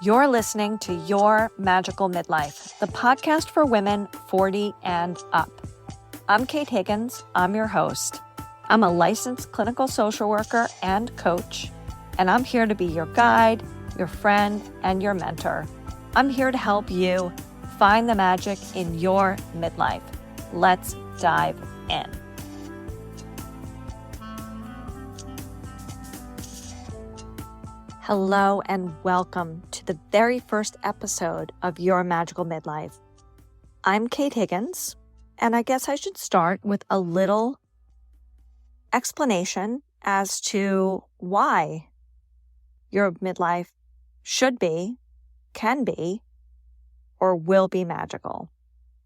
You're listening to Your Magical Midlife, the podcast for women 40 and up. I'm Kate Higgins. I'm your host. I'm a licensed clinical social worker and coach, and I'm here to be your guide, your friend, and your mentor. I'm here to help you find the magic in your midlife. Let's dive in. Hello and welcome to the very first episode of Your Magical Midlife. I'm Kate Higgins, and I guess I should start with a little explanation as to why your midlife should be, can be, or will be magical,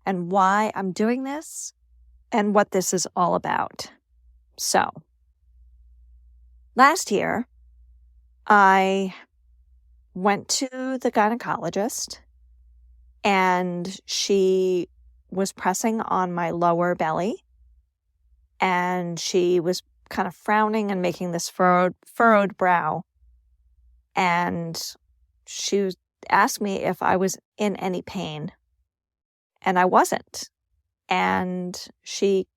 and why I'm doing this and what this is all about. So, last year, I went to the gynecologist and she was pressing on my lower belly and she was kind of frowning and making this furrowed brow. And she asked me if I was in any pain, and I wasn't. And she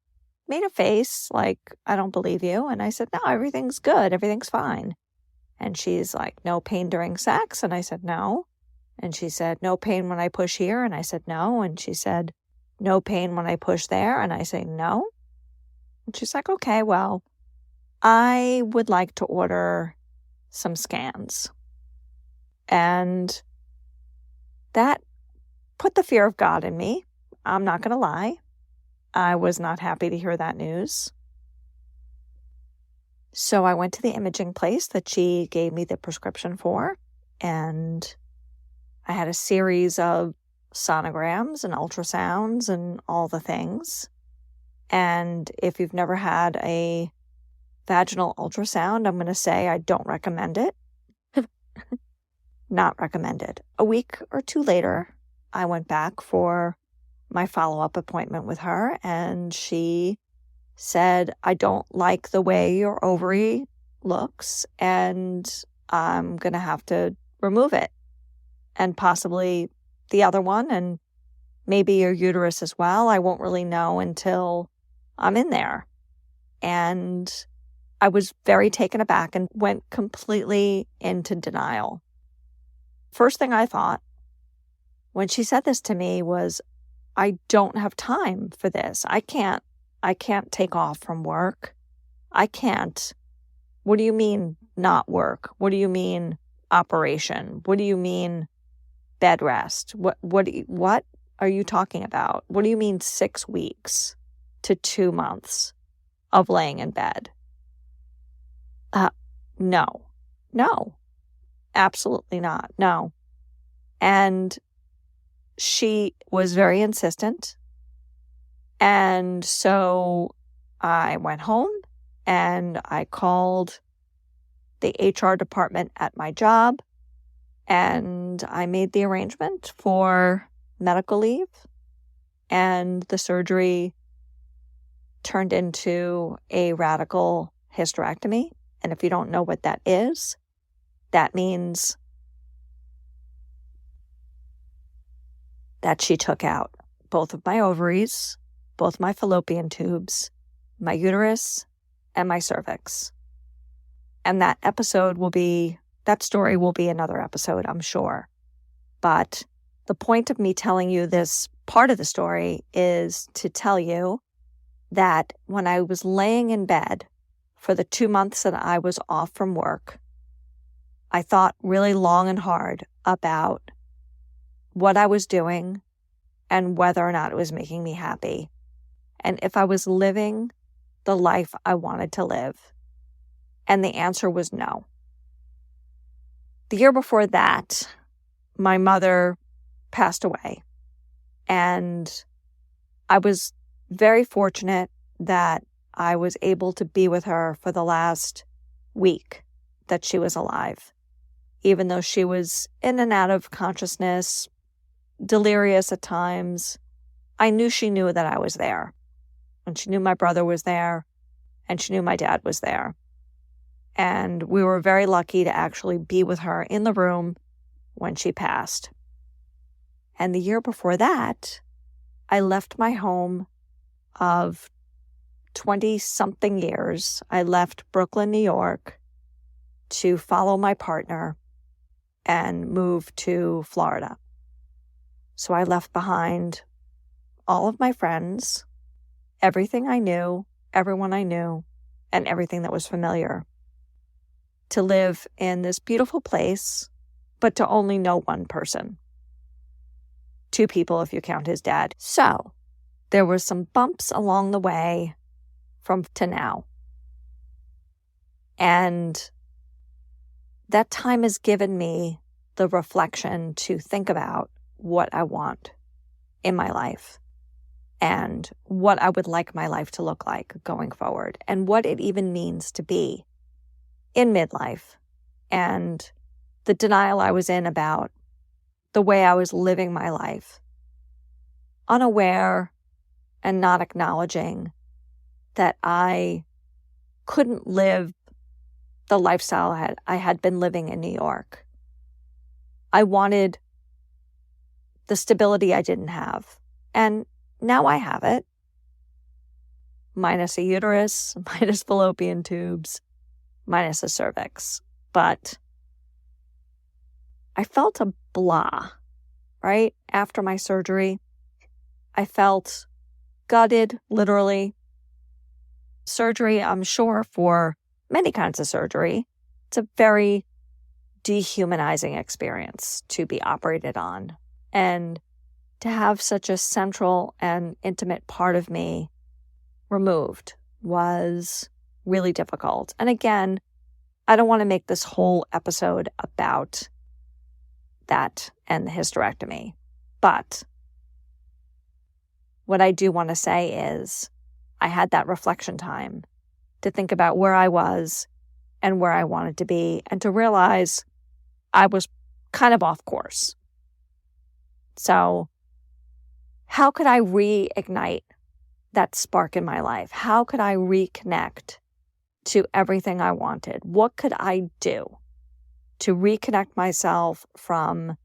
made a face like, I don't believe you. And I said, no, everything's good. Everything's fine. And she's like, no pain during sex? And I said, no. And she said, no pain when I push here? And I said, no. And she said, no pain when I push there? And I say, no. And she's like, okay, well, I would like to order some scans. And that put the fear of God in me. I'm not going to lie. I was not happy to hear that news. So I went to the imaging place that she gave me the prescription for, and I had a series of sonograms and ultrasounds and all the things. And if you've never had a vaginal ultrasound, I'm going to say I don't recommend it. Not recommended. A week or two later, I went back for my follow-up appointment with her, and she said, I don't like the way your ovary looks, and I'm going to have to remove it, and possibly the other one, and maybe your uterus as well. I won't really know until I'm in there. And I was very taken aback and went completely into denial. First thing I thought when she said this to me was, I don't have time for this. I can't take off from work. I can't. What do you mean not work? What do you mean operation? What do you mean bed rest? What are you talking about? What do you mean 6 weeks to 2 months of laying in bed? No, absolutely not. No. And she was very insistent. And so I went home and I called the HR department at my job, and I made the arrangement for medical leave, and the surgery turned into a radical hysterectomy. And if you don't know what that is, that means that she took out both of my ovaries, both my fallopian tubes, my uterus, and my cervix. And that story will be another episode, I'm sure. But the point of me telling you this part of the story is to tell you that when I was laying in bed for the 2 months that I was off from work, I thought really long and hard about what I was doing and whether or not it was making me happy, and if I was living the life I wanted to live. And the answer was no. The year before that, my mother passed away, and I was very fortunate that I was able to be with her for the last week that she was alive, even though she was in and out of consciousness, delirious at times. I knew she knew that I was there, and she knew my brother was there, and she knew my dad was there. And we were very lucky to actually be with her in the room when she passed. And the year before that, I left my home of 20-something years. I left Brooklyn, New York, to follow my partner and move to Florida. So I left behind all of my friends, everything I knew, everyone I knew, and everything that was familiar, to live in this beautiful place, but to only know one person. 2 people if you count his dad. So there were some bumps along the way from to now. And that time has given me the reflection to think about what I want in my life and what I would like my life to look like going forward and what it even means to be in midlife and the denial I was in about the way I was living my life, unaware and not acknowledging that I couldn't live the lifestyle I had been living in New York. I wanted the stability I didn't have, and now I have it, minus a uterus, minus fallopian tubes, minus a cervix. But I felt a blah, right? After my surgery, I felt gutted, literally. Surgery, I'm sure, for many kinds of surgery, it's a very dehumanizing experience to be operated on. And to have such a central and intimate part of me removed was really difficult. And again, I don't want to make this whole episode about that and the hysterectomy. But what I do want to say is I had that reflection time to think about where I was and where I wanted to be and to realize I was kind of off course. So how could I reignite that spark in my life? How could I reconnect to everything I wanted? What could I do to reconnect myself from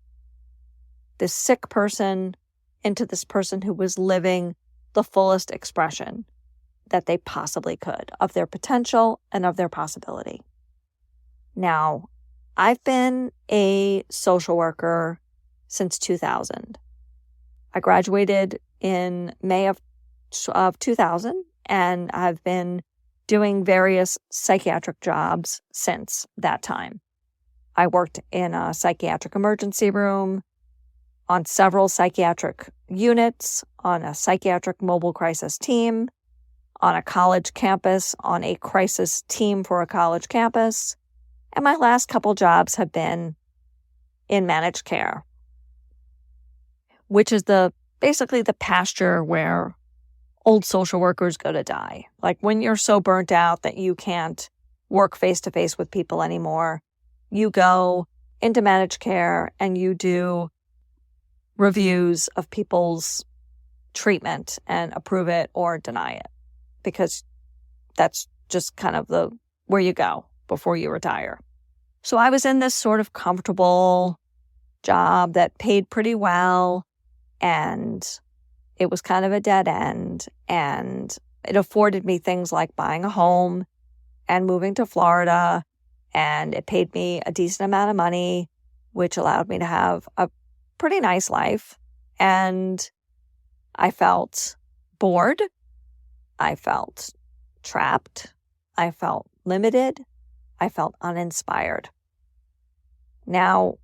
this sick person into this person who was living the fullest expression that they possibly could of their potential and of their possibility? Now, I've been a social worker since 2000. I graduated in May of 2000, and I've been doing various psychiatric jobs since that time. I worked in a psychiatric emergency room, on several psychiatric units, on a psychiatric mobile crisis team, on a college campus, on a crisis team for a college campus, and my last couple jobs have been in managed care, which is basically the pasture where old social workers go to die. Like when you're so burnt out that you can't work face-to-face with people anymore, you go into managed care and you do reviews of people's treatment and approve it or deny it, because that's just kind of where you go before you retire. So I was in this sort of comfortable job that paid pretty well, and it was kind of a dead end, and it afforded me things like buying a home and moving to Florida, and it paid me a decent amount of money, which allowed me to have a pretty nice life. And I felt bored. I felt trapped. I felt limited. I felt uninspired. Now,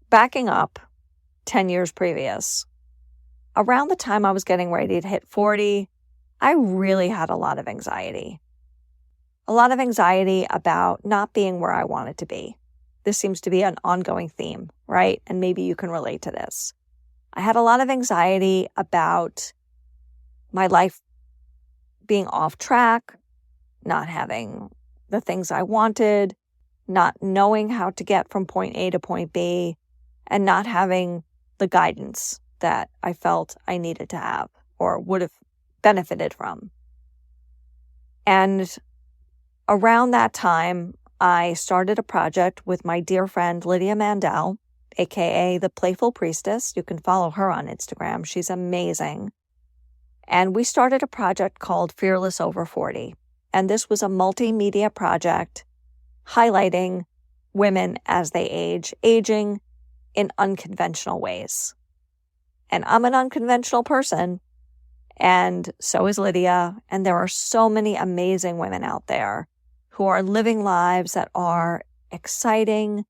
backing up 10 years previous, around the time I was getting ready to hit 40, I really had a lot of anxiety. A lot of anxiety about not being where I wanted to be. This seems to be an ongoing theme, right? And maybe you can relate to this. I had a lot of anxiety about my life being off track, not having the things I wanted, not knowing how to get from point A to point B, and not having the guidance that I felt I needed to have or would have benefited from. And around that time, I started a project with my dear friend Lydia Mandel, aka the Playful Priestess. You can follow her on Instagram. She's amazing. And we started a project called Fearless Over 40. And this was a multimedia project highlighting women as they age, aging in unconventional ways. And I'm an unconventional person, and so is Lydia. And there are so many amazing women out there who are living lives that are exciting,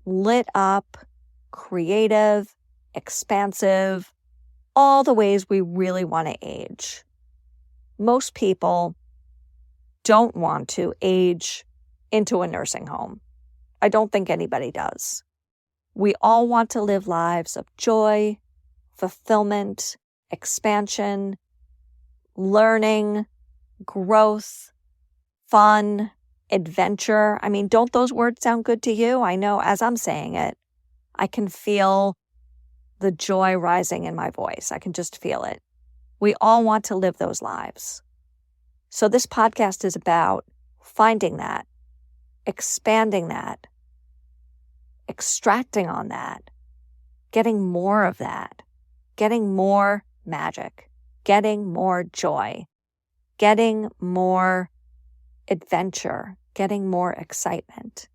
lit up, creative, expansive, all the ways we really want to age. Most people don't want to age into a nursing home. I don't think anybody does. We all want to live lives of joy, fulfillment, expansion, learning, growth, fun, adventure. I mean, don't those words sound good to you? I know as I'm saying it, I can feel the joy rising in my voice. I can just feel it. We all want to live those lives. So this podcast is about finding that, expanding that, extracting on that, getting more of that, getting more magic, getting more joy, getting more adventure, getting more excitement.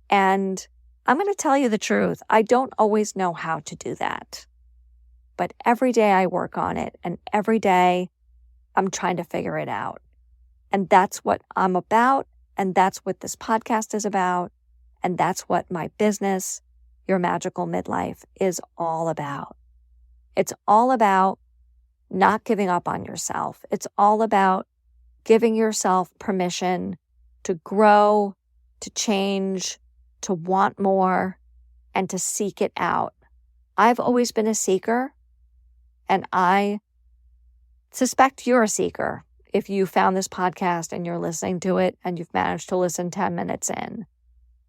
And I'm going to tell you the truth. I don't always know how to do that. But every day I work on it, and every day I'm trying to figure it out. And that's what I'm about, and that's what this podcast is about, and that's what my business, Your Magical Midlife, is all about. It's all about not giving up on yourself. It's all about giving yourself permission to grow, to change, to want more, and to seek it out. I've always been a seeker, and I suspect you're a seeker if you found this podcast and you're listening to it and you've managed to listen 10 minutes in.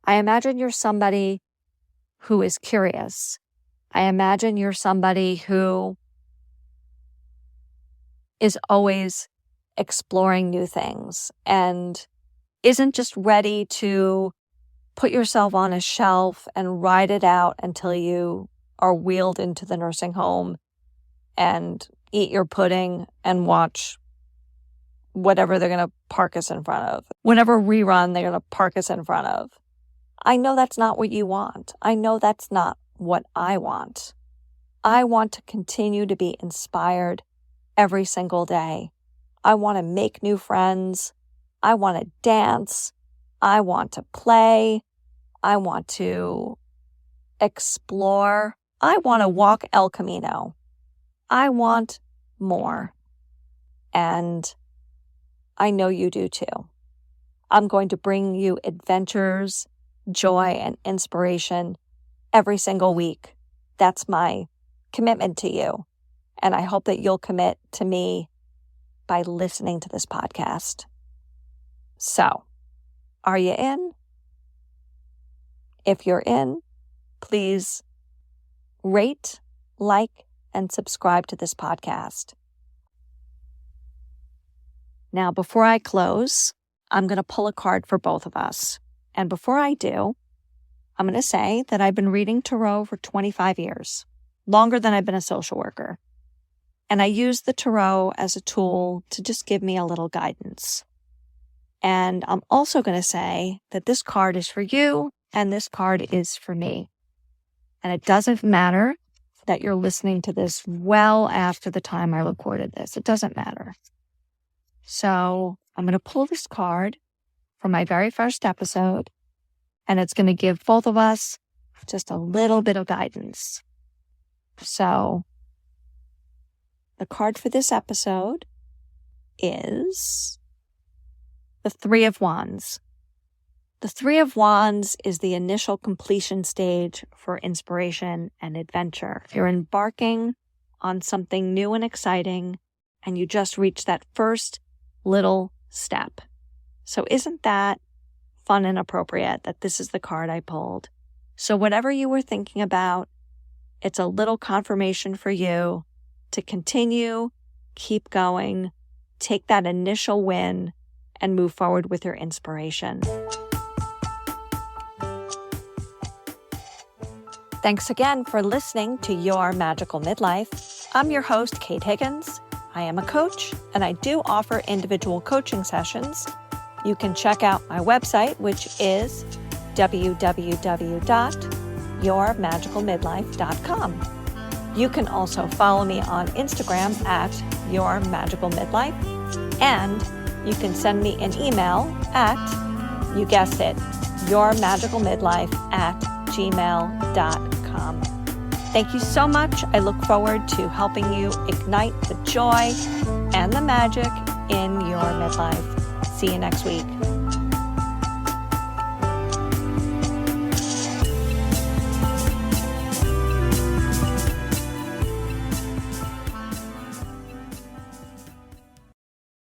I imagine you're somebody who is curious. I imagine you're somebody who is always exploring new things and isn't just ready to put yourself on a shelf and ride it out until you are wheeled into the nursing home and eat your pudding and watch whatever they're going to park us in front of. Whatever rerun they're going to park us in front of. I know that's not what you want. I know that's not what I want. I want to continue to be inspired every single day. I want to make new friends. I want to dance. I want to play. I want to explore. I want to walk El Camino. I want more. And I know you do too. I'm going to bring you adventures, joy, and inspiration every single week. That's my commitment to you. And I hope that you'll commit to me by listening to this podcast. So, are you in? If you're in, please rate, like, and subscribe to this podcast. Now, before I close, I'm going to pull a card for both of us. And before I do, I'm going to say that I've been reading tarot for 25 years, longer than I've been a social worker. And I use the tarot as a tool to just give me a little guidance. And I'm also going to say that this card is for you and this card is for me. And it doesn't matter that you're listening to this well after the time I recorded this. It doesn't matter. So I'm going to pull this card from my very first episode, and it's going to give both of us just a little bit of guidance. So the card for this episode is the Three of Wands. The Three of Wands is the initial completion stage for inspiration and adventure. You're embarking on something new and exciting, and you just reached that first little step. So isn't that fun and appropriate that this is the card I pulled? So whatever you were thinking about, it's a little confirmation for you to continue, keep going, take that initial win, and move forward with your inspiration. Thanks again for listening to Your Magical Midlife. I'm your host, Kate Higgins. I am a coach, and I do offer individual coaching sessions. You can check out my website, which is www.yourmagicalmidlife.com. You can also follow me on Instagram at Your Magical Midlife, and you can send me an email at, you guessed it, yourmagicalmidlife@gmail.com. Thank you so much. I look forward to helping you ignite the joy and the magic in your midlife. See you next week.